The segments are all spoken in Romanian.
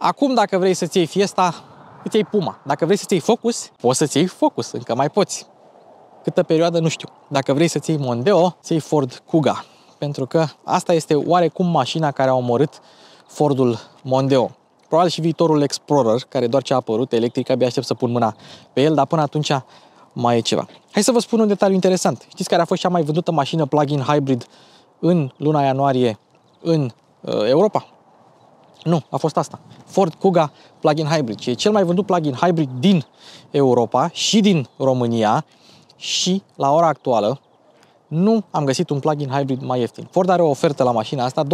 Acum, dacă vrei să-ți iei Fiesta, îți iei Puma. Dacă vrei să-ți iei Focus, poți să-ți iei Focus, încă mai poți. Câtă perioadă, nu știu. Dacă vrei să-ți iei Mondeo, ți iei Ford Kuga. Pentru că asta este oarecum mașina care a omorât Fordul Mondeo. Probabil și viitorul Explorer, care doar ce a apărut, electric, abia aștept să pun mâna pe el, dar până atunci mai e ceva. Hai să vă spun un detaliu interesant. Știți care a fost cea mai vândută mașină plug-in hybrid în luna ianuarie în Europa? Nu, a fost asta. Ford Kuga plug-in hybrid. E cel mai vândut plug-in hybrid din Europa și din România și la ora actuală nu am găsit un plug-in hybrid mai ieftin. Ford are o ofertă la mașina asta, 29.900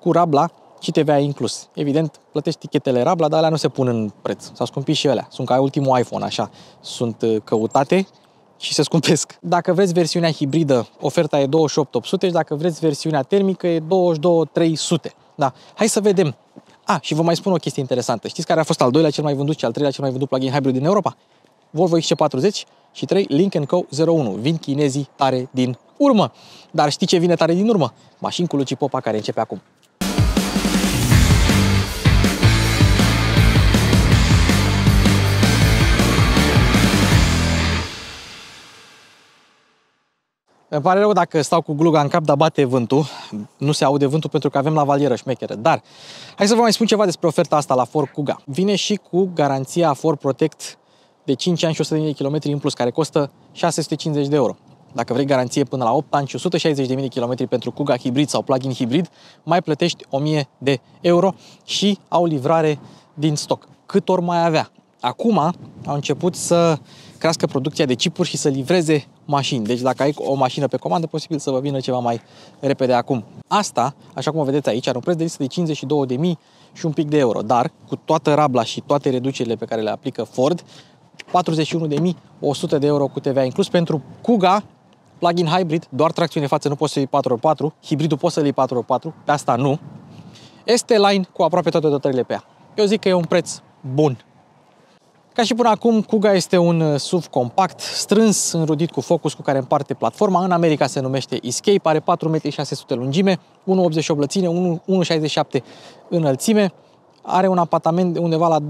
cu rabla și TVA inclus. Evident, plătești tichetele rabla, dar alea nu se pun în preț. S-au scumpit și alea. Sunt ca ultimul iPhone, așa. Sunt căutate și se scumpesc. Dacă vreți versiunea hibridă, oferta e 28.800 și dacă vreți versiunea termică e 22.300. Da. Hai să vedem. Și vă mai spun o chestie interesantă. Știți care a fost al doilea cel mai vândut și al treilea cel mai vândut plug-in hybrid din Europa? Volvo XC40 și 3 Lynk & Co 01. Vin chinezii tare din urmă. Dar știi ce vine tare din urmă? Mașini cu Luci Popa, care începe acum. Îmi pare rău dacă stau cu gluga în cap, dar bate vântul. Nu se aude vântul pentru că avem lavalieră șmecheră. Dar hai să vă mai spun ceva despre oferta asta la Ford Kuga. Vine și cu garanția Ford Protect de 5 ani și 100.000 de kilometri în plus, care costă 650 de euro. Dacă vrei garanție până la 8 ani și 160.000 de kilometri pentru Kuga hibrid sau plug-in hibrid, mai plătești 1.000 de euro și au livrare din stoc. Cât ori mai avea. Acum au început să crească producția de chipuri și să livreze mașini. Deci dacă ai o mașină pe comandă, posibil să vă vină ceva mai repede acum. Asta, așa cum o vedeți aici, are un preț de listă de 52.000 și un pic de euro. Dar, cu toată rabla și toate reducerile pe care le aplică Ford, 41.100 de euro cu TVA inclus pentru Kuga plug-in hybrid, doar tracțiune față, nu poți să iei 4x4, hibridul poți să-l iei 4x4, pe asta nu. ST-Line cu aproape toate dotările pe ea. Eu zic că e un preț bun. Ca și până acum, Kuga este un SUV compact, strâns, înrudit cu Focus cu care împarte platforma. În America se numește Escape, are 4,6 m lungime, 1,88 lățime, 1,67 înălțime. Are un apartament undeva la 2,7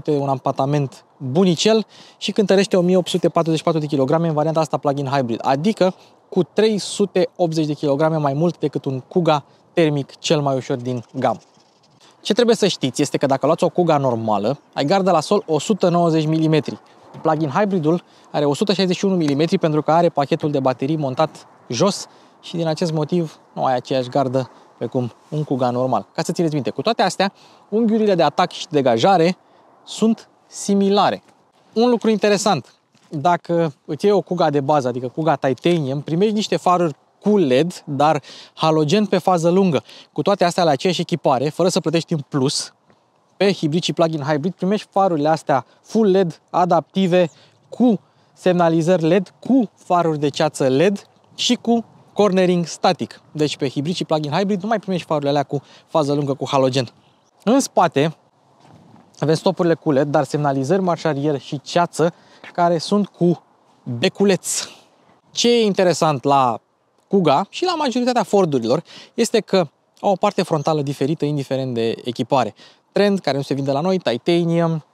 m, un apartament bunicel și cântărește 1844 de kg în varianta asta plug-in hybrid, adică cu 380 de kg mai mult decât un Kuga termic cel mai ușor din gamă. Ce trebuie să știți este că dacă luați o Kuga normală, ai gardă la sol 190 mm. Plug-in hybridul are 161 mm pentru că are pachetul de baterii montat jos și din acest motiv nu ai aceeași gardă pe cum un Kuga normal. Ca să țineți minte, cu toate astea, unghiurile de atac și degajare sunt similare. Un lucru interesant, dacă îți iei o Kuga de bază, adică Kuga Titanium, primești niște faruri cu LED, dar halogen pe fază lungă. Cu toate astea la aceeași echipare, fără să plătești în plus, pe hibrid și plug-in hybrid, primești farurile astea full LED, adaptive, cu semnalizări LED, cu faruri de ceață LED și cu cornering static. Deci pe hibrid și plug-in hybrid nu mai primești farurile alea cu fază lungă, cu halogen. În spate avem stopurile cu LED, dar semnalizări marșarier și ceață care sunt cu beculeț. Ce e interesant la Kuga și la majoritatea Fordurilor este că au o parte frontală diferită indiferent de echipare. Trend, care nu se vinde la noi, Titanium,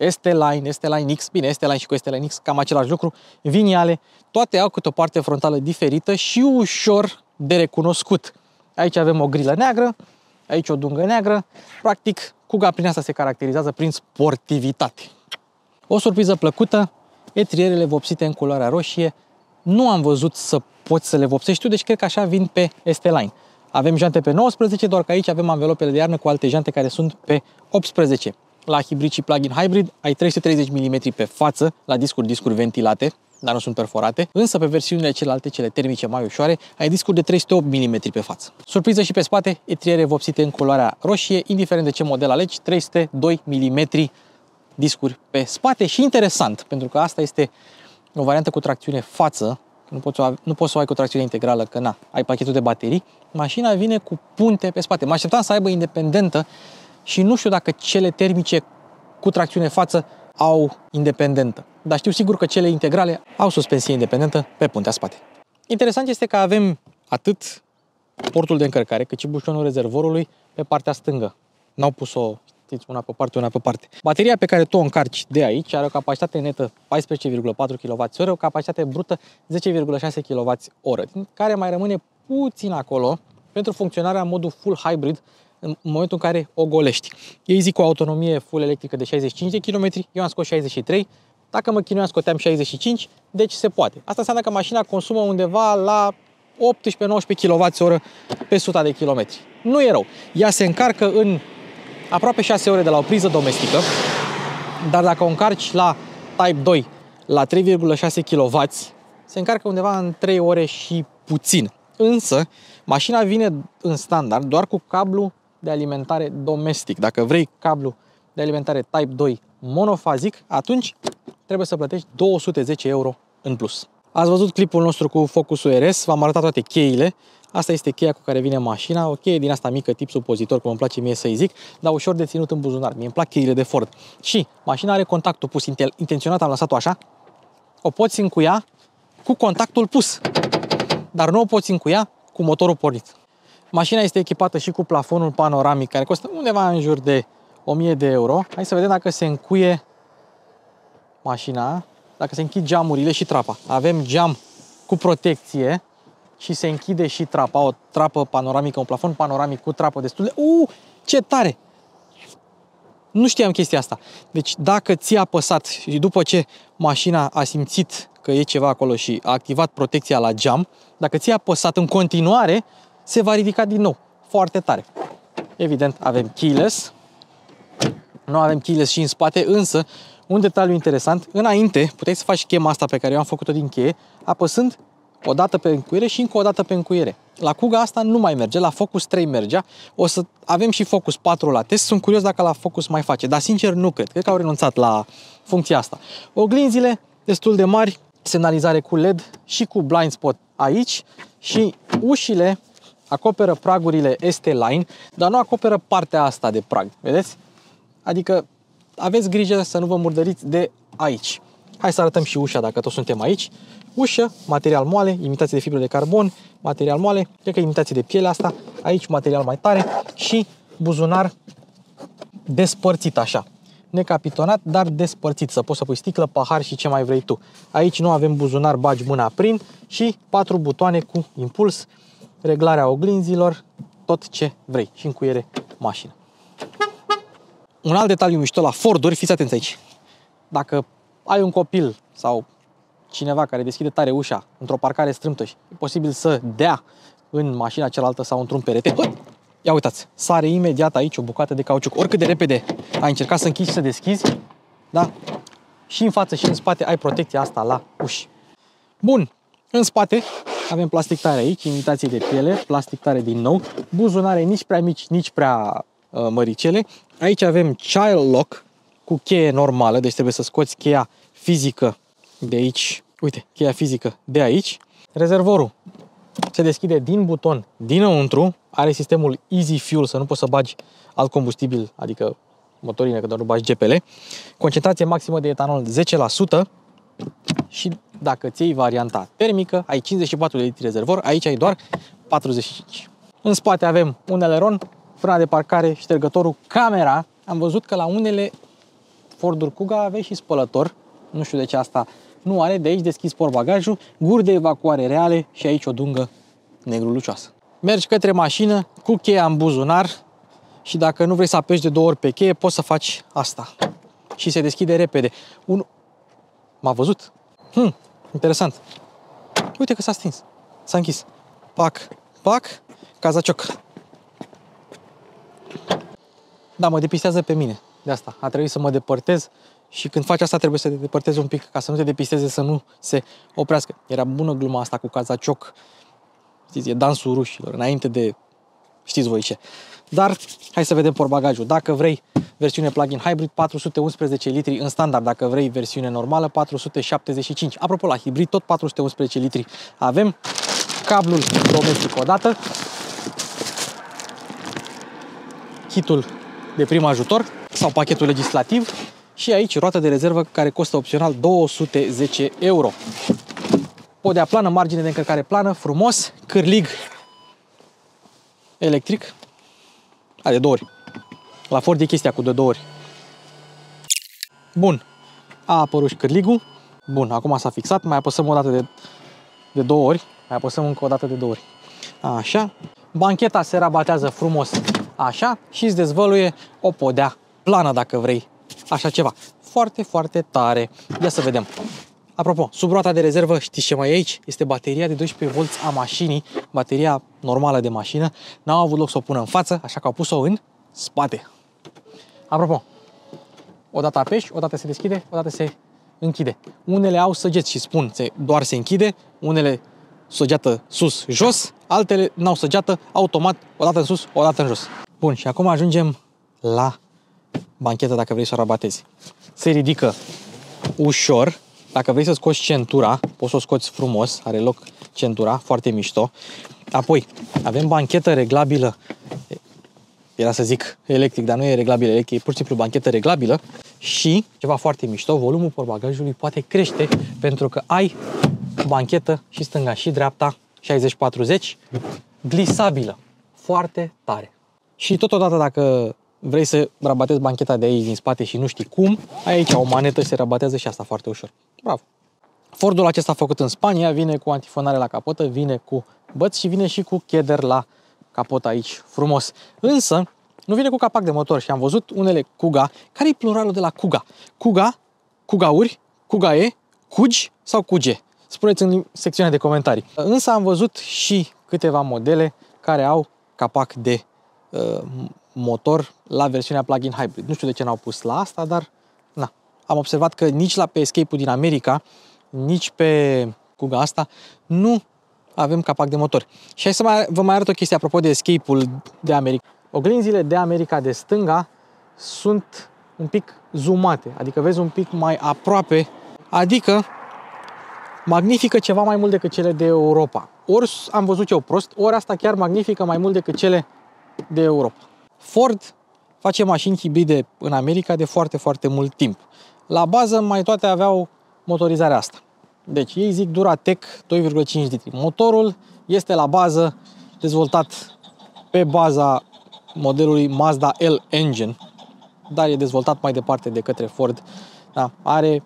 ST-Line, ST-Line X, bine, ST-Line și cu ST-Line X cam același lucru, Vignale, toate au câte o parte frontală diferită și ușor de recunoscut. Aici avem o grilă neagră, aici o dungă neagră, practic Kuga prin asta se caracterizează prin sportivitate. O surpriză plăcută, etrierele vopsite în culoarea roșie, nu am văzut să poți să le vopsești tu, deci cred că așa vin pe ST-Line. Avem jante pe 19, doar că aici avem anvelopele de iarnă cu alte jante care sunt pe 18. La hibrid și plug-in hybrid ai 330 mm pe față, la discuri ventilate, dar nu sunt perforate, însă pe versiunile celelalte, cele termice mai ușoare, ai discuri de 308 mm pe față. Surpriză și pe spate, etriere vopsite în culoarea roșie, indiferent de ce model alegi, 302 mm discuri pe spate și interesant, pentru că asta este o variantă cu tracțiune față, nu poți să o ai cu tracțiune integrală, că ai pachetul de baterii, mașina vine cu punte pe spate. Mă așteptam să aibă independentă și nu știu dacă cele termice cu tracțiune față au independentă. Dar știu sigur că cele integrale au suspensie independentă pe puntea spate. Interesant este că avem atât portul de încărcare, cât și bușonul rezervorului pe partea stângă. N-au pus-o, știți, una pe parte, una pe parte. Bateria pe care tu o încarci de aici are o capacitate netă 14,4 kWh, o capacitate brută 10,6 kWh, din care mai rămâne puțin acolo pentru funcționarea în modul full hybrid în momentul în care o golești. Ei zic o autonomie full electrică de 65 de km, eu am scos 63. Dacă mă chinuiam, scoteam 65, deci se poate. Asta înseamnă că mașina consumă undeva la 18-19 kWh pe 100 de kilometri. Nu e rău. Ea se încarcă în aproape 6 ore de la o priză domestică, dar dacă o încarci la Type 2 la 3,6 kW, se încarcă undeva în 3 ore și puțin. Însă, mașina vine în standard doar cu cablu de alimentare domestic. Dacă vrei cablu de alimentare Type 2 monofazic, atunci trebuie să plătești 210 euro în plus. Ați văzut clipul nostru cu Focusul RS, v-am arătat toate cheile. Asta este cheia cu care vine mașina, o cheie din asta mică, tip supozitor, cum îmi place mie să-i zic, dar ușor de ținut în buzunar. Mie îmi plac cheile de Ford. Și mașina are contactul pus, intenționat am lăsat-o așa. O poți încuia cu contactul pus, dar nu o poți încuia cu motorul pornit. Mașina este echipată și cu plafonul panoramic, care costă undeva în jur de 1000 de euro. Hai să vedem dacă se încuie mașina, dacă se închid geamurile și trapa. Avem geam cu protecție și se închide și trapa, o trapă panoramică, un plafon panoramic cu trapă destul de... Ce tare! Nu știam chestia asta. Deci dacă ți-a apăsat și după ce mașina a simțit că e ceva acolo și a activat protecția la geam, dacă ți-a apăsat în continuare, se va ridica din nou. Foarte tare. Evident, avem keyless. Nu avem keyless și în spate, însă un detaliu interesant, înainte puteai să faci chema asta pe care eu am făcut-o din cheie, apăsând o dată pe încuiere și încă o dată pe încuiere. La Kuga asta nu mai merge, la Focus 3 mergea, o să avem și Focus 4 la test, sunt curios dacă la Focus mai face, dar sincer nu cred că au renunțat la funcția asta. Oglinzile destul de mari, semnalizare cu LED și cu blind spot aici și ușile acoperă pragurile ST-Line, dar nu acoperă partea asta de prag, vedeți? Adică aveți grijă să nu vă murdăriți de aici. Hai să arătăm și ușa dacă tot suntem aici. Ușă, material moale, imitație de fibră de carbon, material moale, cred că imitație de piele asta, aici material mai tare și buzunar despărțit așa. Necapitonat, dar despărțit, să poți să pui sticlă, pahar și ce mai vrei tu. Aici nu avem buzunar, bagi mâna prin și 4 butoane cu impuls, reglarea oglinzilor, tot ce vrei și încuiere mașină. Un alt detaliu mișto la Forduri, fiți atenți aici. Dacă ai un copil sau cineva care deschide tare ușa într-o parcare strâmtă și e posibil să dea în mașina cealaltă sau într-un perete, ia uitați, sare imediat aici o bucată de cauciuc. Oricât de repede ai încercat să închizi și să deschizi, da? Și în față și în spate ai protecția asta la uși. Bun, în spate avem plastic tare aici, imitație de piele, plastic tare din nou, buzunare nici prea mici, nici prea măricele. Aici avem child lock cu cheie normală, deci trebuie să scoți cheia fizică de aici. Uite, cheia fizică de aici. Rezervorul se deschide din buton dinăuntru, are sistemul Easy Fuel, să nu poți să bagi alt combustibil, adică motorină, că doar nu bagi GPL. Concentrație maximă de etanol 10% și dacă ți iei varianta termică, ai 54 de litri rezervor, aici ai doar 45. În spate avem un eleron, frâna de parcare, ștergătorul, camera. Am văzut că la unele Forduri Kuga aveai și spălător, nu știu de ce asta nu are, de aici deschizi portbagajul, guri de evacuare reale și aici o dungă negru-lucioasă. Mergi către mașină cu cheia în buzunar și dacă nu vrei să apeși de 2 ori pe cheie, poți să faci asta. Și se deschide repede. M-a văzut? Interesant. Uite că s-a stins. S-a închis. Pac, pac, cazacioc. Da, mă depistează pe mine. De asta a trebuit să mă depărtez și când faci asta trebuie să te depărtezi un pic ca să nu te depisteze, să nu se oprească. Era bună gluma asta cu cazacioc. Știți, e dansul rușilor, înainte de știți voi ce. Dar hai să vedem portbagajul. Dacă vrei versiune plug-in hybrid, 411 litri în standard. Dacă vrei versiune normală, 475. Apropo, la hibrid tot 411 litri. Avem cablul domestic odată, kitul de prim ajutor sau pachetul legislativ și aici roată de rezervă care costă opțional 210 euro. Podea plană, margine de încărcare plană, frumos, cârlig electric. De 2 ori. La Ford e chestia cu de 2 ori. Bun. A apărut și cârligul. Bun, acum s-a fixat. Mai apăsăm o dată de 2 ori. Mai apăsăm încă o dată de 2 ori. Așa. Bancheta se rabatează frumos așa și îți dezvăluie o podea plană dacă vrei. Așa ceva. Foarte, foarte tare. Ia să vedem. Apropo, sub roata de rezervă, știți ce mai e aici? Este bateria de 12 V a mașinii, bateria normală de mașină. N-au avut loc să o pună în față, așa că au pus-o în spate. Apropo, odată apeși, odată se deschide, odată se închide. Unele au săgeți și spun doar se închide, unele săgeată sus, jos, altele n-au săgeată, automat, odată în sus, odată în jos. Bun, și acum ajungem la banchetă dacă vrei să o rabatezi. Se ridică ușor. Dacă vrei să scoți centura, poți să o scoți frumos, are loc centura, foarte mișto. Apoi, avem banchetă reglabilă, era să zic electric, dar nu e reglabilă electric, e pur și simplu banchetă reglabilă. Și, ceva foarte mișto, volumul portbagajului poate crește pentru că ai banchetă și stânga și dreapta, 60-40, glisabilă, foarte tare. Și totodată dacă vrei să rabatezi bancheta de aici din spate și nu știi cum, aici o manetă se rabatează și asta foarte ușor. Bravo! Fordul acesta făcut în Spania vine cu antifonare la capotă, vine cu băți și vine și cu cheder la capotă aici, frumos. Însă, nu vine cu capac de motor și am văzut unele Kuga. Care-i pluralul de la Kuga? Kuga, Kugauri, Kugae, Kugi sau Kuge? Spuneți în secțiunea de comentarii. Însă am văzut și câteva modele care au capac de motor la versiunea plug-in hybrid. Nu știu de ce n-au pus la asta, dar na. Am observat că nici pe Escape-ul din America, nici pe Kuga asta, nu avem capac de motor. Și hai să vă mai arăt o chestie apropo de Escape-ul de America. Oglinzile de America de stânga sunt un pic zoomate, adică vezi un pic mai aproape, adică magnifică ceva mai mult decât cele de Europa. Ori am văzut eu prost, ori asta chiar magnifică mai mult decât cele de Europa. Ford face mașini hibride în America de foarte, foarte mult timp. La bază mai toate aveau motorizarea asta. Deci ei zic Duratec 2,5 litri. Motorul este la bază dezvoltat pe baza modelului Mazda L-Engine, dar e dezvoltat mai departe de către Ford. Da, are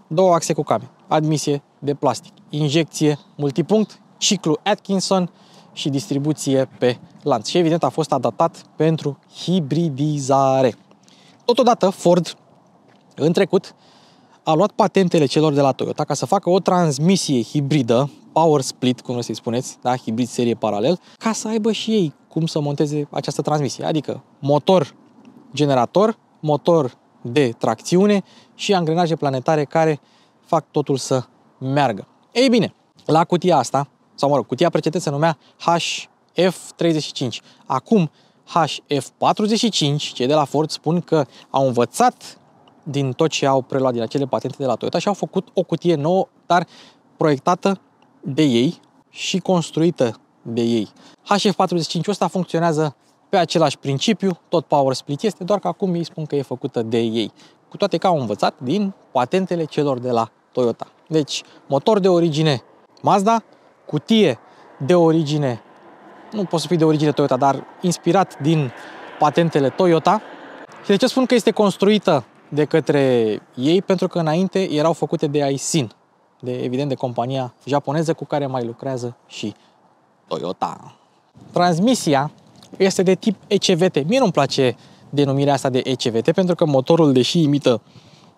2 axe cu came, admisie de plastic, injecție multipunct, ciclu Atkinson și distribuție pe lanț. Și evident a fost adaptat pentru hibridizare. Totodată Ford în trecut a luat patentele celor de la Toyota ca să facă o transmisie hibridă, power split, cum să-i spuneți, da? Hibrid serie paralel, ca să aibă și ei cum să monteze această transmisie. Adică motor generator, motor de tracțiune și angrenaje planetare care fac totul să meargă. Ei bine, la cutia asta, sau mă rog, cutia precedentă se numea HF35. Acum HF45, cei de la Ford spun că au învățat din tot ce au preluat din acele patente de la Toyota și au făcut o cutie nouă, dar proiectată de ei și construită de ei. HF45 ăsta funcționează pe același principiu, tot power split este, doar că acum ei spun că e făcută de ei. Cu toate că au învățat din patentele celor de la Toyota. Deci, motor de origine Mazda, cutie de origine, nu pot să fie de origine Toyota, dar inspirat din patentele Toyota. Și de ce spun că este construită de către ei? Pentru că înainte erau făcute de Aisin, evident de compania japoneză cu care mai lucrează și Toyota. Transmisia este de tip ECVT. Mie nu-mi place denumirea asta de ECVT pentru că motorul, deși imită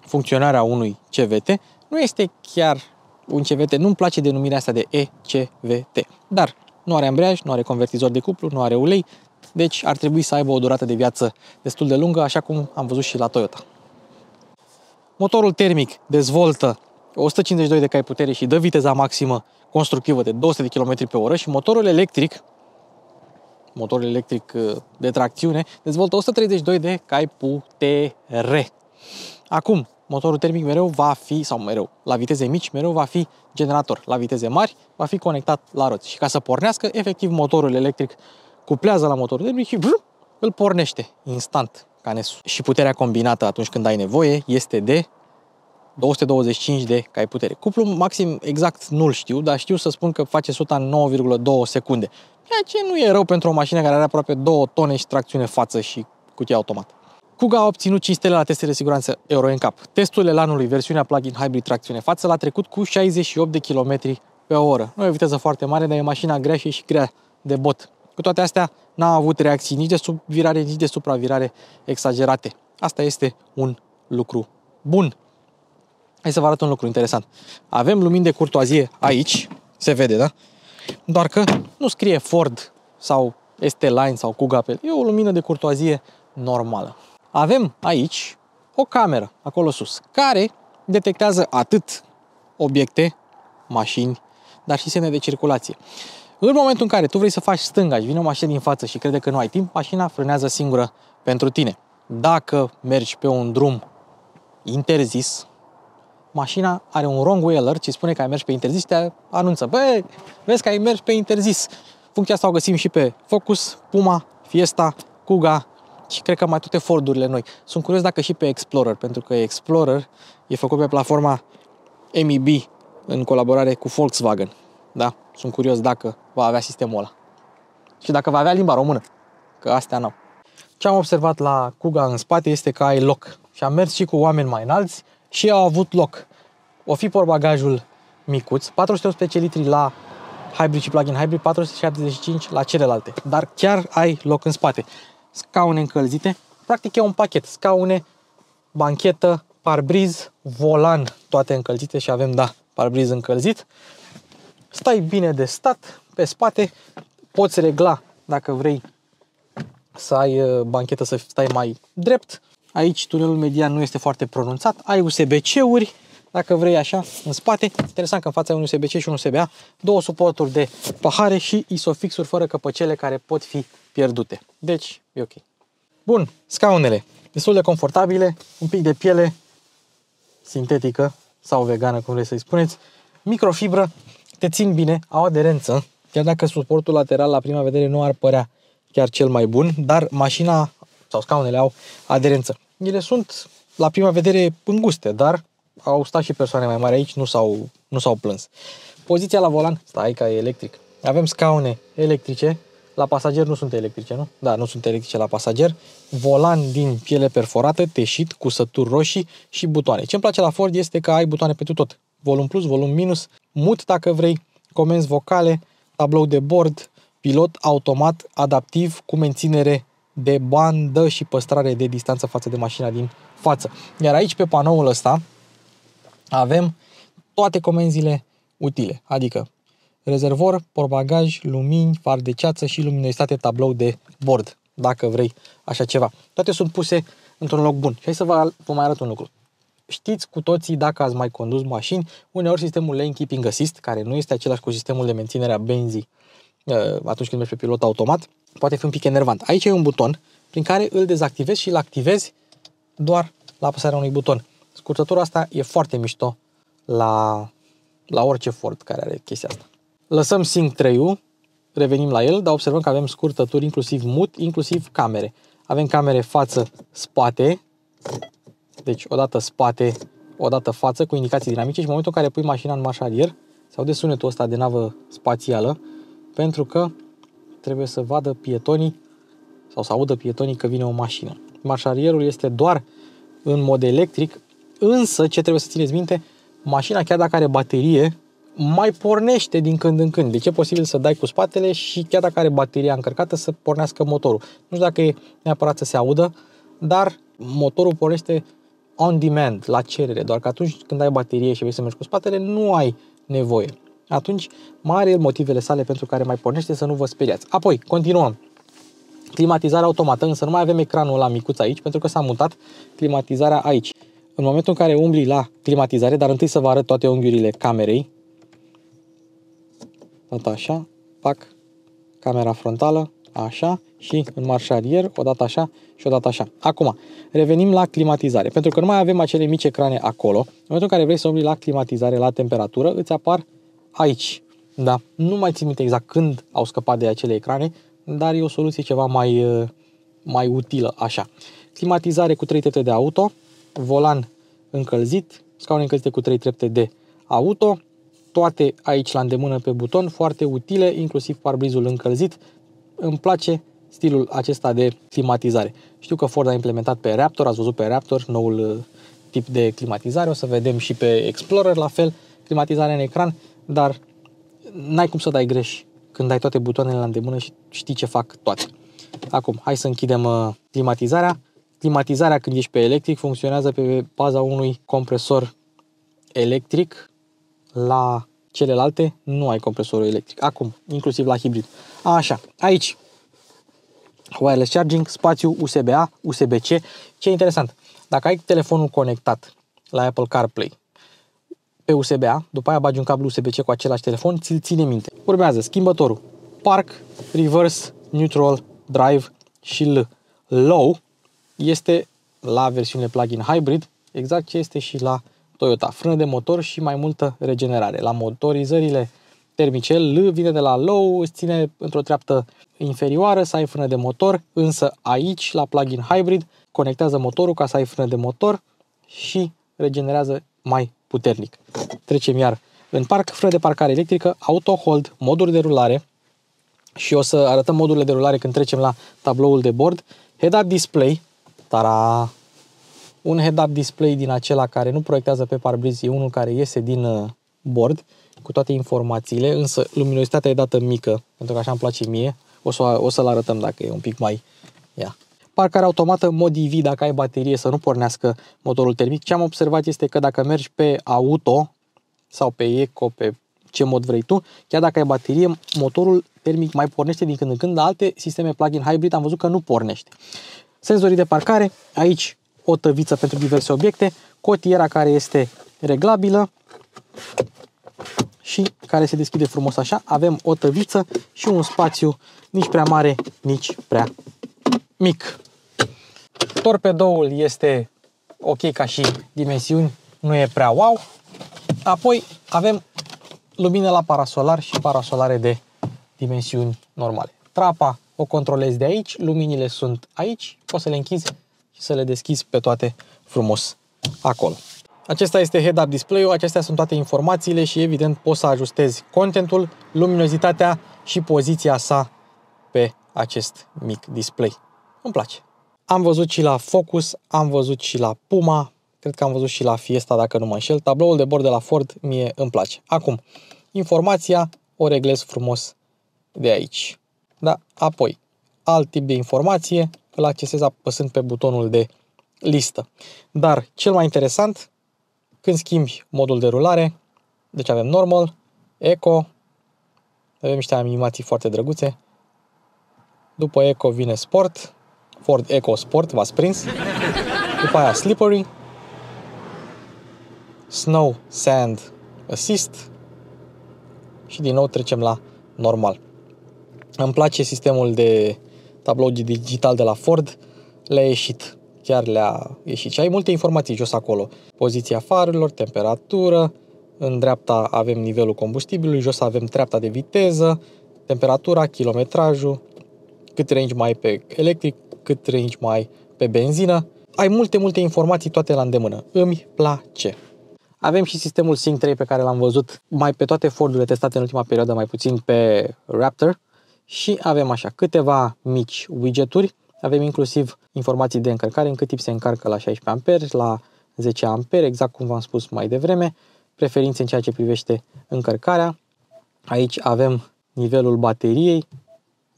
funcționarea unui CVT, nu este chiar un CVT. Nu-mi place denumirea asta de ECVT. Dar nu are ambreiaj, nu are convertizor de cuplu, nu are ulei, deci ar trebui să aibă o durată de viață destul de lungă, așa cum am văzut și la Toyota. Motorul termic dezvoltă 152 de cai putere și dă viteza maximă constructivă de 200 de km pe oră și motorul electric de tracțiune dezvoltă 132 de cai putere. Acum, motorul termic mereu va fi, sau mereu, la viteze mici, mereu va fi generator. La viteze mari va fi conectat la roți. Și ca să pornească, efectiv, motorul electric cuplează la motorul termic și îl pornește instant, ca nesul. Și puterea combinată atunci când ai nevoie este de 225 de cai putere. Cuplu maxim exact nu-l știu, dar știu să spun că face 100 în 9,2 secunde. Ceea ce nu e rău pentru o mașină care are aproape 2 tone și tracțiune față și cutie automat. Kuga a obținut 5 stele la testele de siguranță Euro NCAP. Testul elanului, versiunea plug-in hybrid tracțiune față, l-a trecut cu 68 de km pe oră. Nu e o viteză foarte mare, dar e mașina grea și grea de bot. Cu toate astea, n-a avut reacții nici de subvirare, nici de supravirare exagerate. Asta este un lucru bun. Hai să vă arăt un lucru interesant. Avem lumini de curtoazie aici, se vede, da? Doar că nu scrie Ford sau ST-Line sau Kuga pe el. E o lumină de curtoazie normală. Avem aici o cameră, acolo sus, care detectează atât obiecte, mașini, dar și semne de circulație. În momentul în care tu vrei să faci stânga și vine o mașină din față și crede că nu ai timp, mașina frânează singură pentru tine. Dacă mergi pe un drum interzis, mașina are un wrong way alert și spune că ai mers pe interzis și te anunță. Băi, vezi că ai mers pe interzis. Funcția asta o găsim și pe Focus, Puma, Fiesta, Kuga și cred că mai toate Fordurile noi. Sunt curios dacă și pe Explorer, pentru că Explorer e făcut pe platforma MIB în colaborare cu Volkswagen. Da? Sunt curios dacă va avea sistemul ăla. Și dacă va avea limba română, că astea n-au. Ce am observat la Kuga în spate este că ai loc. Și am mers și cu oameni mai înalți și au avut loc. O fi portbagajul micuț, 418 litri la hybrid și plug-in hybrid, 475 la celelalte. Dar chiar ai loc în spate. Scaune încălzite. Practic e un pachet. Scaune, banchetă, parbriz, volan, toate încălzite și avem, da, parbriz încălzit. Stai bine de stat pe spate. Poți regla dacă vrei să ai banchetă să stai mai drept. Aici tunelul median nu este foarte pronunțat. Ai USB-C-uri, dacă vrei așa, în spate. Interesant că în fața ai un USB-C și un USB-A. Două suporturi de pahare și isofixuri fără căpăcele care pot fi pierdute. Deci, e ok. Bun, scaunele. Destul de confortabile, un pic de piele sintetică sau vegană, cum vrei să-i spuneți. Microfibră, te țin bine, au aderență. Chiar dacă suportul lateral la prima vedere nu ar părea chiar cel mai bun, dar mașina sau scaunele au aderență. Ele sunt la prima vedere înguste, dar au stat și persoane mai mari aici, nu s-au plâns. Poziția la volan, stai că e electric. Avem scaune electrice, la pasager nu sunt electrice, nu? Da, nu sunt electrice la pasager. Volan din piele perforată, teșit, cu sături roșii și butoane. Ce-mi place la Ford este că ai butoane pentru tot. Volum plus, volum minus, mut dacă vrei, comenzi vocale, tablou de bord, pilot automat, adaptiv, cu menținere de bandă și păstrare de distanță față de mașina din față. Iar aici pe panoul ăsta avem toate comenzile utile, adică rezervor, portbagaj, lumini, far de ceață și luminositate tablou de bord, dacă vrei așa ceva. Toate sunt puse într-un loc bun. Și hai să vă mai arăt un lucru. Știți cu toții, dacă ați mai condus mașini, uneori sistemul Lane Keeping Assist, care nu este același cu sistemul de menținere a benzii atunci când mergi pe pilot automat, poate fi un pic enervant. Aici e un buton prin care îl dezactivezi și îl activezi doar la apăsarea unui buton. Scurtătura asta e foarte mișto la orice Ford care are chestia asta. Lăsăm Sync 3-ul, revenim la el, dar observăm că avem scurtături inclusiv mut, inclusiv camere. Avem camere față-spate, deci odată spate, odată față, cu indicații dinamice și în momentul în care pui mașina în marș arier, se aude sunetul ăsta de navă spațială, pentru că trebuie să vadă pietonii sau să audă pietonii că vine o mașină. Marșarierul este doar în mod electric, însă ce trebuie să țineți minte, mașina chiar dacă are baterie, mai pornește din când în când. Deci e posibil să dai cu spatele și chiar dacă are bateria încărcată să pornească motorul. Nu știu dacă e neapărat să se audă, dar motorul pornește on demand, la cerere, doar că atunci când ai baterie și vrei să mergi cu spatele, nu ai nevoie. Atunci mai are motivele sale pentru care mai pornește, să nu vă speriați. Apoi, continuăm. Climatizarea automată, însă nu mai avem ecranul ăla micuț aici, pentru că s-a mutat climatizarea aici. În momentul în care umbli la climatizare, dar întâi să vă arăt toate unghiurile camerei. Odată așa, pac, camera frontală, așa, și în marș arier, odată așa și odată așa. Acum, revenim la climatizare, pentru că nu mai avem acele mici ecrane acolo. În momentul în care vrei să umbli la climatizare, la temperatură, îți apar aici. Da? Nu mai țin minte exact când au scăpat de acele ecrane, dar e o soluție ceva mai utilă așa. Climatizare cu 3 tete de auto, volan încălzit, scaune încălzite cu 3 trepte de auto, toate aici la îndemână pe buton, foarte utile, inclusiv parbrizul încălzit. Îmi place stilul acesta de climatizare. Știu că Ford a implementat pe Raptor, ați văzut pe Raptor noul tip de climatizare, o să vedem și pe Explorer la fel, climatizare în ecran, dar n-ai cum să dai greș când ai toate butoanele la îndemână și știi ce fac toate. Acum, hai să închidem climatizarea. Climatizarea când ești pe electric funcționează pe baza unui compresor electric. La celelalte nu ai compresorul electric. Acum, inclusiv la hibrid. Așa, aici wireless charging, spațiu USB-A, USB-C. Ce e interesant, dacă ai telefonul conectat la Apple CarPlay pe USB-A, după aia bagi un cablu USB-C cu același telefon, ți-l ține minte. Urmează schimbătorul Park, Reverse, Neutral, Drive și L. Low este la versiunile plug-in hybrid, exact ce este și la Toyota. Frână de motor și mai multă regenerare. La motorizările termice, L vine de la low, îți ține într-o treaptă inferioară să ai frână de motor, însă aici, la plug-in hybrid, conectează motorul ca să ai frână de motor și regenerează mai puternic. Trecem iar în parc, frână de parcare electrică, auto hold, moduri de rulare și o să arătăm modurile de rulare când trecem la tabloul de bord. Head-up display, tara! Un head-up display din acela care nu proiectează pe parbriz, e unul care iese din bord cu toate informațiile, însă luminositatea e dată mică, pentru că așa îmi place mie. O să-l arătăm dacă e un pic mai... Ia. Parcare automată, mod EV, dacă ai baterie să nu pornească motorul termic. Ce am observat este că dacă mergi pe auto sau pe eco, pe ce mod vrei tu, chiar dacă ai baterie, motorul termic mai pornește din când în când, dar alte sisteme plug-in hybrid am văzut că nu pornește. Senzorii de parcare, aici o tăviță pentru diverse obiecte, cotiera care este reglabilă și care se deschide frumos așa. Avem o tăviță și un spațiu nici prea mare, nici prea mic. Torpedoul este ok ca și dimensiuni, nu e prea wow. Apoi avem lumină la parasolar și parasolare de dimensiuni normale. Trapa o controlezi de aici, luminile sunt aici, poți să le închizi și să le deschizi pe toate frumos acolo. Acesta este head-up display-ul, acestea sunt toate informațiile și evident poți să ajustezi contentul, luminozitatea și poziția sa pe acest mic display. Îmi place. Am văzut și la Focus, am văzut și la Puma, cred că am văzut și la Fiesta dacă nu mă înșel. Tabloul de bord de la Ford mie îmi place. Acum, informația o reglez frumos de aici. Da? Apoi, alt tip de informație îl accesez apăsând pe butonul de listă. Dar cel mai interesant, când schimbi modul de rulare, deci avem Normal, Eco, avem niște animații foarte drăguțe. După Eco vine Sport, Ford Eco Sport, v-ați prins. După aia Slippery, Snow, Sand, Assist și din nou trecem la Normal. Îmi place sistemul de tablou digital de la Ford, le-a ieșit, chiar le-a ieșit și ai multe informații jos acolo. Poziția farurilor, temperatură, în dreapta avem nivelul combustibilului, jos avem treapta de viteză, temperatura, kilometrajul, cât range mai ai pe electric, cât range mai ai pe benzină. Ai multe informații toate la îndemână. Îmi place. Avem și sistemul Sync 3 pe care l-am văzut mai pe toate Fordurile testate în ultima perioadă, mai puțin pe Raptor. Și avem așa câteva mici widgeturi. Avem inclusiv informații de încărcare, în cât tip se încarcă la 16A, la 10A, exact cum v-am spus mai devreme. Preferințe în ceea ce privește încărcarea. Aici avem nivelul bateriei.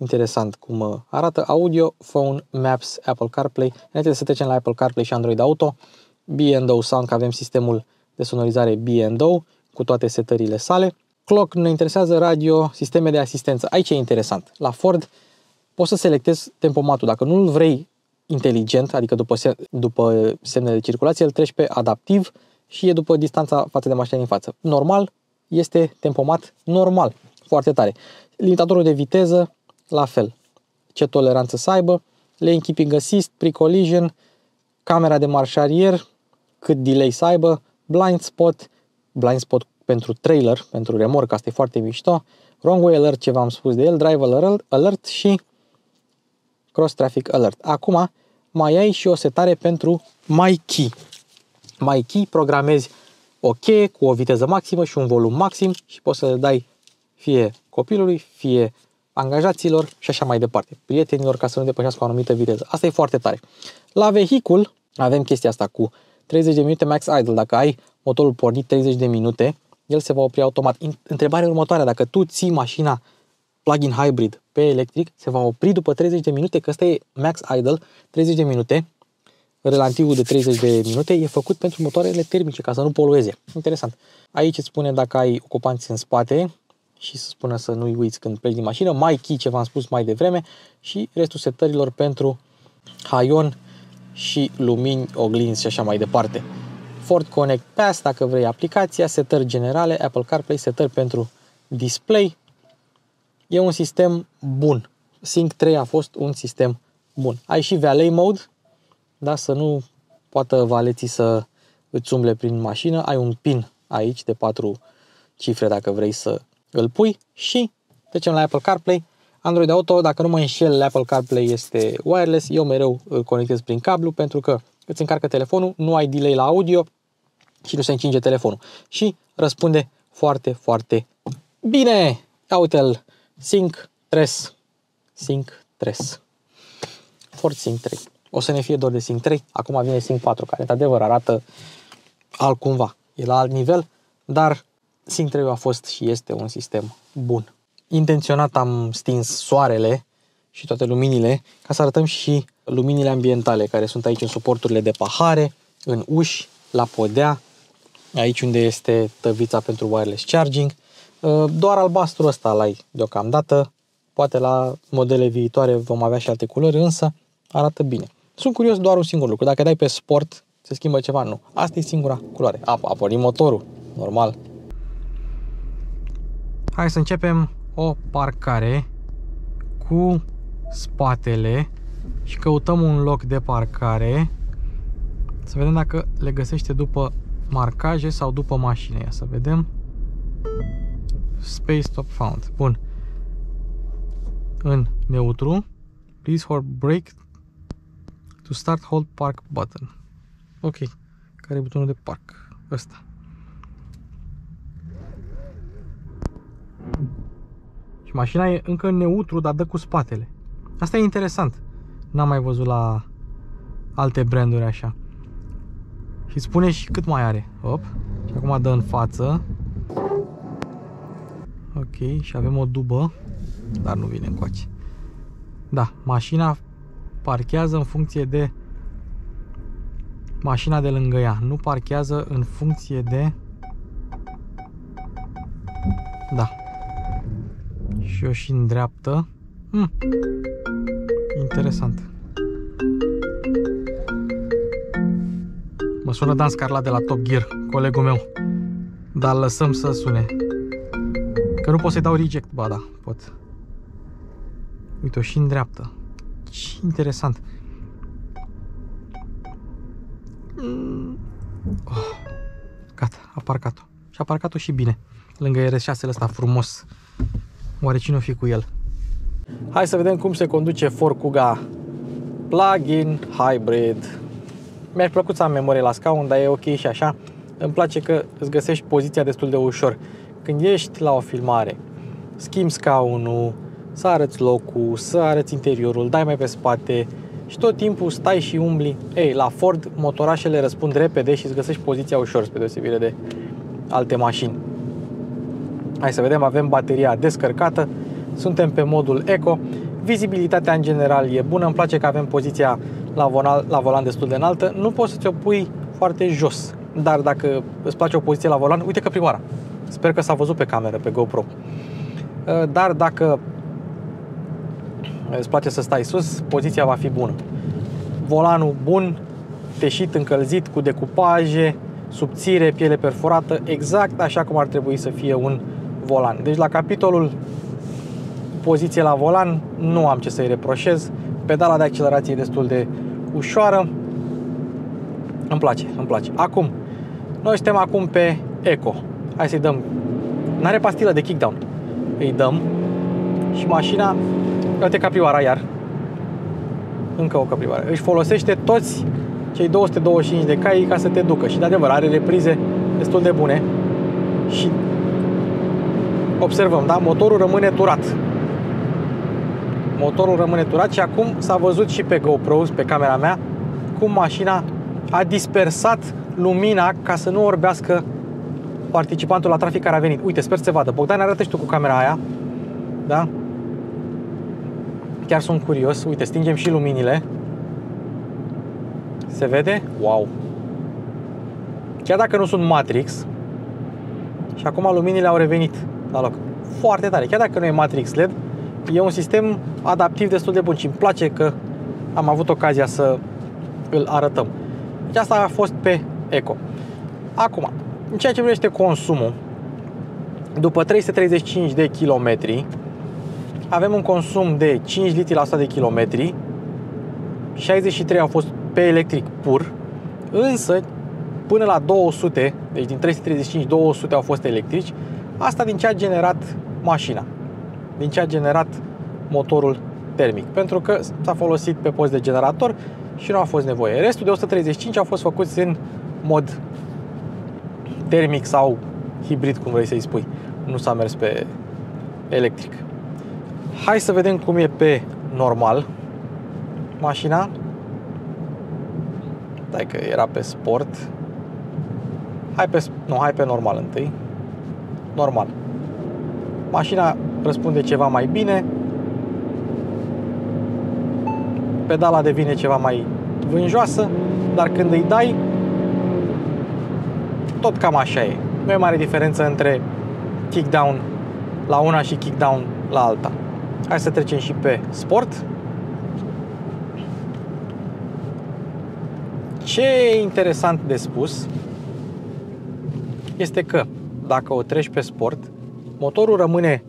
Interesant cum arată. Audio, Phone, Maps, Apple CarPlay. Înainte să trecem la Apple CarPlay și Android Auto, B&O Sound, că avem sistemul de sonorizare B&O cu toate setările sale. Clock ne interesează, radio, sisteme de asistență. Aici e interesant. La Ford poți să selectezi tempomatul. Dacă nu îl vrei inteligent, adică după semne de circulație, îl treci pe adaptiv și e după distanța față de mașina din față. Normal este tempomat normal. Foarte tare. Limitatorul de viteză, la fel. Ce toleranță să aibă. Lane Keeping Assist, Pre-Collision, camera de marșarier, cât delay să aibă, blind spot pentru trailer, pentru remorcă, asta e foarte mișto, Wrong Way Alert, ce v-am spus de el, Drive Alert și Cross Traffic Alert. Acum mai ai și o setare pentru My Key. My Key programezi ok, cu o viteză maximă și un volum maxim și poți să le dai fie copilului, fie angajaților și așa mai departe, prietenilor, ca să nu depășească o anumită viteză. Asta e foarte tare. La vehicul avem chestia asta cu 30 de minute max idle. Dacă ai motorul pornit 30 de minute, el se va opri automat. Întrebarea următoare, dacă tu ții mașina plug-in hybrid pe electric, se va opri după 30 de minute, că ăsta e max idle, 30 de minute, relantiul de 30 de minute e făcut pentru motoarele termice, ca să nu polueze. Interesant. Aici îți spune dacă ai ocupanți în spate și să spună să nu-i uiți când pleci din mașină, mai key, ce v-am spus mai devreme, și restul setărilor pentru haion și lumini, oglinzi și așa mai departe. Ford Connect Pass, dacă vrei aplicația, setări generale, Apple CarPlay, setări pentru display. E un sistem bun. Sync 3 a fost un sistem bun. Ai și valet mode, da, să nu poată valeții să îți umble prin mașină. Ai un PIN aici de 4 cifre dacă vrei să îl pui și trecem la Apple CarPlay. Android Auto, dacă nu mă înșel, Apple CarPlay este wireless. Eu mereu îl conectez prin cablu pentru că îți încarcă telefonul, nu ai delay la audio și nu se încinge telefonul. Și răspunde foarte, foarte bine. Ia uite-l, Sync 3. Ford Sync 3. O să ne fie dor de Sync 3. Acum vine Sync 4, care într-adevăr arată altcumva. E la alt nivel, dar Sync 3 a fost și este un sistem bun. Intenționat am stins soarele și toate luminile ca să arătăm și luminile ambientale care sunt aici în suporturile de pahare, în uși, la podea, aici unde este tăvița pentru wireless charging. Doar albastru ăsta l-ai deocamdată, poate la modele viitoare vom avea și alte culori, însă arată bine. Sunt curios doar un singur lucru, dacă dai pe sport se schimbă ceva? Nu. Asta e singura culoare. A pornit motorul, normal. Hai să începem o parcare cu spatele și căutăm un loc de parcare. Să vedem dacă le găsește după marcaje sau după mașină. Ia să vedem. Space stop found. Bun. În neutru. Please hold brake to start hold park button. Ok. Care e butonul de park? Ăsta. Și mașina e încă în neutru, dar dă cu spatele. Asta e interesant. N-am mai văzut la alte branduri așa. Și spune și cât mai are. Hop. Și acum dă în față. Ok. Și avem o dubă. Dar nu vine încoace. Da. Mașina parchează în funcție de mașina de lângă ea. Nu parchează în funcție de... Da. Și eu și în dreaptă. Interesant. Mă sună Dan Scarlat de la Top Gear, colegul meu. Dar lăsăm să sune. Că nu pot să-i dau reject. Ba da, pot. Uite-o și în dreaptă. Ce interesant. Gata, a parcat-o. Și a parcat-o și bine. Lângă RS6-ul ăsta frumos. Oare cine o fi cu el? Hai să vedem cum se conduce Ford Kuga plug-in hybrid. Mi-ar plăcut să am memorie la scaun, dar e ok și așa. Îmi place că îți găsești poziția destul de ușor. Când ești la o filmare, schimbi scaunul, să arăți locul, să arăți interiorul, dai mai pe spate și tot timpul stai și umbli. Ei, la Ford motorașele răspund repede și îți găsești poziția ușor, spre deosebire de alte mașini. Hai să vedem, avem bateria descărcată, suntem pe modul Eco, vizibilitatea în general e bună, îmi place că avem poziția la volan destul de înaltă, nu poți să ți-o pui foarte jos, dar dacă îți place o poziție la volan, uite că prima oară, sper că s-a văzut pe cameră, pe GoPro, dar dacă îți place să stai sus, poziția va fi bună. Volanul bun, teșit, încălzit, cu decupaje, subțire, piele perforată, exact așa cum ar trebui să fie un volan. Deci la capitolul poziție la volan nu am ce să-i reproșez. Pedala de accelerație e destul de ușoară. Îmi place. Acum, noi suntem acum pe Eco. Hai să-i dăm. N-are pastilă de kickdown. Îi dăm și mașina, uite caprioara iar. Încă o caprioară. Își folosește toți cei 225 de cai ca să te ducă și de adevăr are reprize destul de bune și observăm, da? Motorul rămâne turat. Motorul rămâne turat și acum s-a văzut și pe GoPro, pe camera mea, cum mașina a dispersat lumina ca să nu orbească participantul la trafic care a venit. Uite, sper să se vadă. Bogdan, arată și tu cu camera aia. Da? Chiar sunt curios. Uite, stingem și luminile. Se vede? Wow! Chiar dacă nu sunt Matrix, și acum luminile au revenit la loc. Foarte tare. Chiar dacă nu e Matrix LED, e un sistem adaptiv destul de bun și îmi place că am avut ocazia să îl arătăm. Deci asta a fost pe Eco. Acum, în ceea ce privește consumul, după 335 de kilometri, avem un consum de 5 litri la 100 de kilometri, 63 au fost pe electric pur, însă până la 200, deci din 335, 200 au fost electrici, asta din ce a generat mașina, din ce a generat motorul termic, pentru că s-a folosit pe post de generator și nu a fost nevoie. Restul de 135 au fost făcuți în mod termic sau hibrid, cum vrei să-i spui. Nu s-a mers pe electric. Hai să vedem cum e pe normal mașina. Stai că era pe sport. Hai pe normal întâi. Normal. Mașina răspunde ceva mai bine. Pedala devine ceva mai vânjoasă, dar când îi dai, tot cam așa e. Nu e mare diferență între kickdown la una și kickdown la alta. Hai să trecem și pe sport. Ce e interesant de spus este că dacă o treci pe sport, motorul rămâne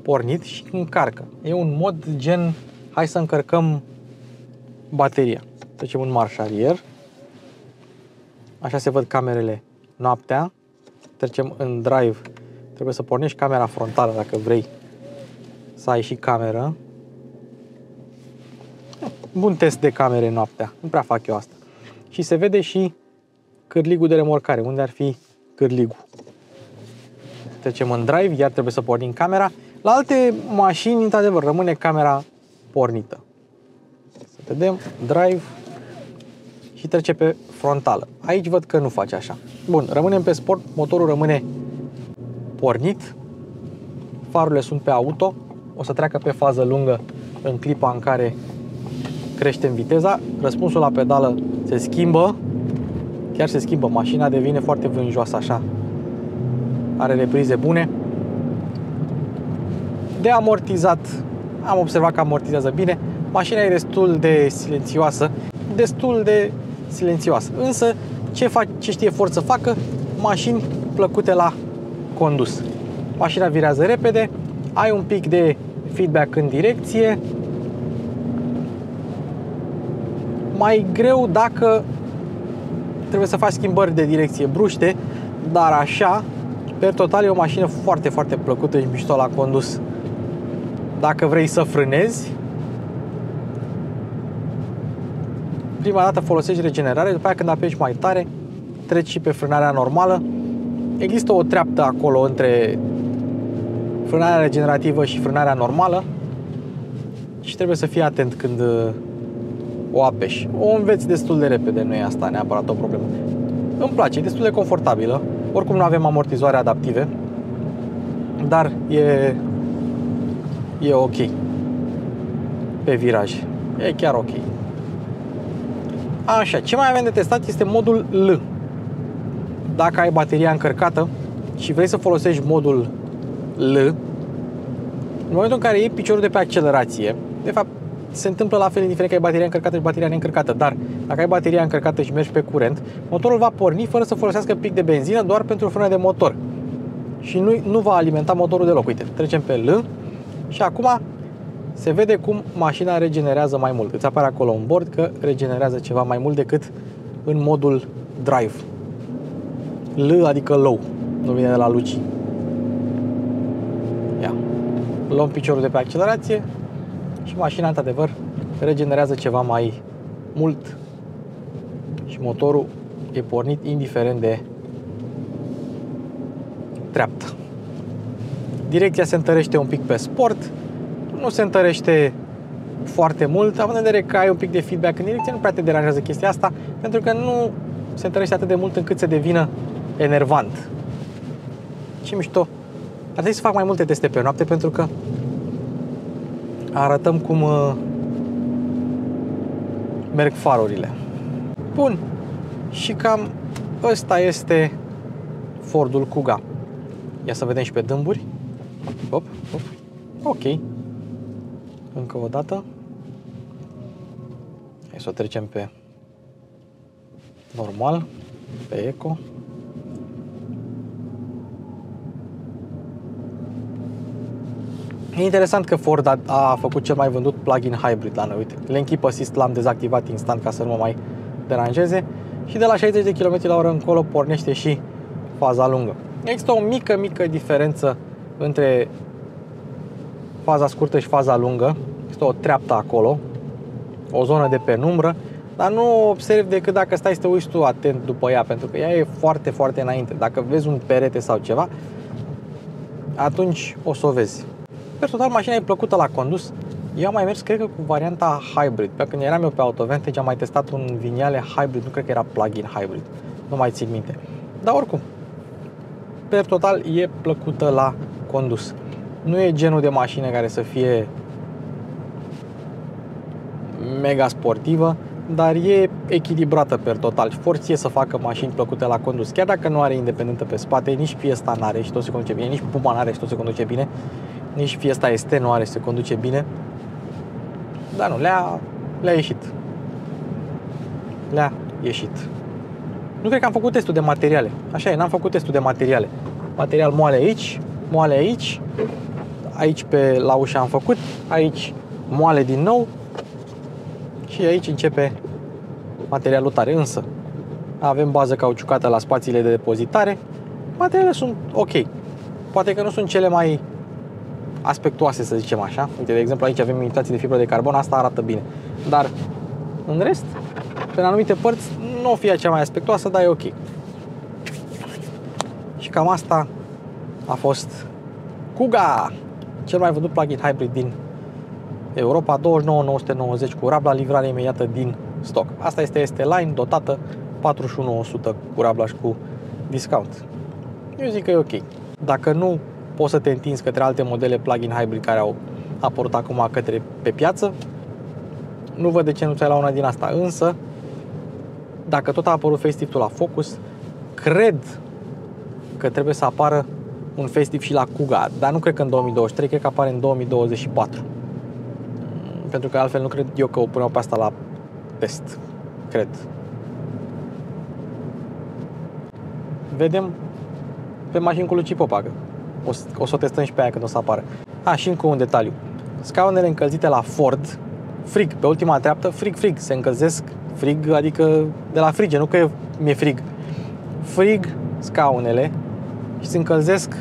pornit și încarcă. E un mod gen, hai să încărcăm bateria. Trecem în marș arier. Așa se văd camerele noaptea. Trecem în drive. Trebuie să pornești camera frontală dacă vrei să ai și cameră. Bun test de camere noaptea. Nu prea fac eu asta. Și se vede și cârligul de remorcare. Unde ar fi cârligul? Trecem în drive. Iar trebuie să pornim camera. La alte mașini, într-adevăr, rămâne camera pornită. Să vedem. Drive. Și trece pe frontală. Aici văd că nu face așa. Bun, rămânem pe sport, motorul rămâne pornit, farurile sunt pe auto, o să treacă pe fază lungă în clipa în care creștem viteza, răspunsul la pedală se schimbă, chiar se schimbă, mașina devine foarte vânjoasă așa, are reprize bune. De amortizat, am observat că amortizează bine, mașina e destul de silențioasă, însă ce știe Ford să facă? Mașini plăcute la condus. Mașina virează repede, ai un pic de feedback în direcție, mai greu dacă trebuie să faci schimbări de direcție bruște, dar așa, per total, e o mașină foarte, foarte plăcută și mișto la condus. Dacă vrei să frânezi, prima dată folosești regenerare, după aia când apeși mai tare, treci și pe frânarea normală. Există o treaptă acolo între frânarea regenerativă și frânarea normală și trebuie să fii atent când o apeși. O înveți destul de repede, nu e asta neapărat o problemă. Îmi place, e destul de confortabilă. Oricum nu avem amortizoare adaptive, dar e ok pe viraj. E chiar ok. Așa, ce mai avem de testat este modul L. Dacă ai bateria încărcată și vrei să folosești modul L, în momentul în care iei piciorul de pe accelerație, de fapt se întâmplă la fel, indiferent că ai bateria încărcată și bateria neîncărcată, dar dacă ai bateria încărcată și mergi pe curent, motorul va porni fără să folosească pic de benzină, doar pentru frână de motor și nu va alimenta motorul deloc. Uite, trecem pe L și acum se vede cum mașina regenerează mai mult. Îți apare acolo un bord că regenerează ceva mai mult decât în modul drive. L adică low, nu vine de la Luci. Ia. Luăm piciorul de pe accelerație și mașina, într-adevăr, regenerează ceva mai mult și motorul e pornit indiferent de treaptă. Direcția se întărește un pic pe sport, nu se întărește foarte mult, având în vedere că ai un pic de feedback în direcție, nu prea te deranjează chestia asta, pentru că nu se întărește atât de mult încât să devină enervant. Ce mișto! Ar trebui să fac mai multe teste pe noapte, pentru că arătăm cum merg farurile. Bun, și cam ăsta este Fordul Kuga. Ia să vedem și pe dâmburi. Hop, hop. Ok. Încă o dată. Hai să o trecem pe normal, pe eco. E interesant că Ford a făcut cel mai vândut plug-in hybrid la noi. Uite, Lane Keep Assist l-am dezactivat instant ca să nu mă mai deranjeze. Și de la 60 de km/h încolo pornește și faza lungă. Există o mică diferență între faza scurtă și faza lungă. Este o treaptă acolo, o zonă de penumbră, dar nu o observi decât dacă stai să te uiți tu atent după ea, pentru că ea e foarte înainte. Dacă vezi un perete sau ceva, atunci o să o vezi. Per total, mașina e plăcută la condus. Eu am mai mers, cred că, cu varianta hybrid. Pe când eram eu pe Autovantage, am mai testat un Vignale hybrid, nu cred că era plug-in hybrid. Nu mai țin minte. Dar oricum, per total, e plăcută la condus. Nu e genul de mașină care să fie mega sportivă, dar e echilibrată per total. Ford știe să facă mașini plăcute la condus. Chiar dacă nu are independentă pe spate, nici Fiesta n-are și tot se conduce bine, nici Puma n-are și tot se conduce bine, nici Fiesta ST nu are și se conduce bine. Dar nu, le-a ieșit. Le-a ieșit. Nu cred că am făcut testul de materiale. Așa e, n-am făcut testul de materiale. Material moale aici, moale aici. Aici la ușă am făcut, aici moale din nou. Și aici începe materialul tare. Însă avem bază cauciucată la spațiile de depozitare. Materialele sunt ok. Poate că nu sunt cele mai aspectuoase, să zicem așa. Uite, de exemplu, aici avem imitații de fibră de carbon, asta arată bine. Dar în rest, pe anumite părți, nu o fie cea mai aspectuoasă, dar e ok. Și cam asta a fost Kuga, cel mai vândut plug-in hybrid din Europa, 29.990 cu rabla, livrare imediată din stoc. Asta este ST-Line, dotată 41.100 cu rabla și cu discount. Eu zic că e ok. Dacă nu poți să te întinzi către alte modele plug-in hybrid care au apărut acum pe piață, nu văd de ce nu ți-ai la una din asta. Însă, dacă tot a apărut facelift-ul la Focus, cred că trebuie să apară un facelift și la Kuga, dar nu cred că în 2023, cred că apare în 2024. Pentru că altfel nu cred eu că o puneau pe asta la test. Cred. Vedem pe mașini cu Luci Popa. O să o testăm și pe aia când o să apară. Și încă un detaliu. Scaunele încălzite la Ford, frig, pe ultima treaptă, frig, se încălzesc frig, adică de la frige, nu că mi-e frig. Frig scaunele și se încălzesc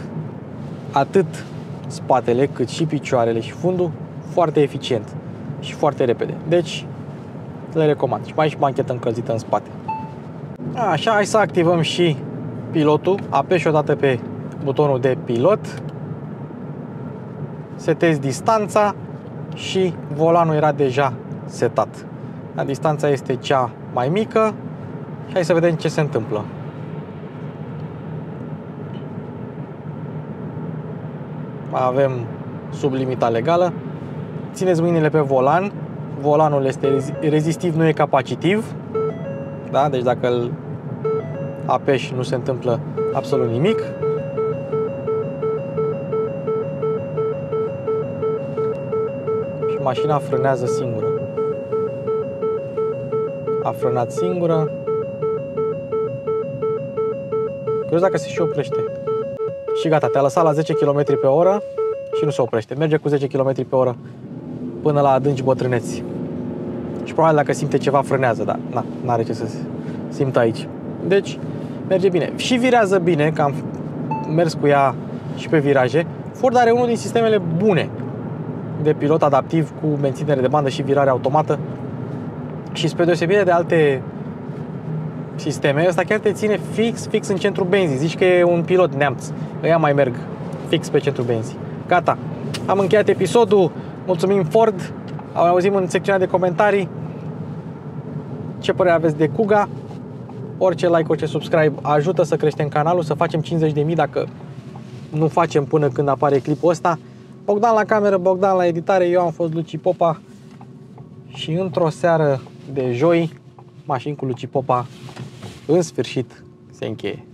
atât spatele cât și picioarele și fundul foarte eficient și foarte repede. Deci le recomand. Și mai ai și banchetă încălzită în spate. Așa, hai să activăm și pilotul. Apeși odată pe butonul de pilot, setezi distanța și volanul era deja setat. Distanța este cea mai mică și hai să vedem ce se întâmplă. Avem sub limita legală. Țineți mâinile pe volan. Volanul este rezistiv, nu e capacitiv. Da? Deci dacă îl apeși, nu se întâmplă absolut nimic. Și mașina frânează singură. A frânat singură. Curios dacă se și oprește. Și gata, te-a lăsat la 10 km pe oră și nu se oprește. Merge cu 10 km pe oră până la adânci bătrâneți. Și probabil dacă simte ceva frânează, dar n-are ce să simtă aici. Deci merge bine. Și virează bine, că am mers cu ea și pe viraje. Ford are unul din sistemele bune de pilot adaptiv cu menținere de bandă și virare automată. Și spre deosebire de alte sisteme. Ăsta chiar te ține fix în centrul benzii. Zici că e un pilot neamț. Ăia mai merg fix pe centrul benzii. Gata. Am încheiat episodul. Mulțumim Ford. Auzim în secțiunea de comentarii ce părere aveți de Kuga. Orice like, orice subscribe ajută să creștem canalul, să facem 50.000 dacă nu facem până când apare clipul ăsta. Bogdan la cameră, Bogdan la editare, eu am fost Luci Popa și într-o seară de joi, Mașini cu Luci Popa în sfârșit se încheie.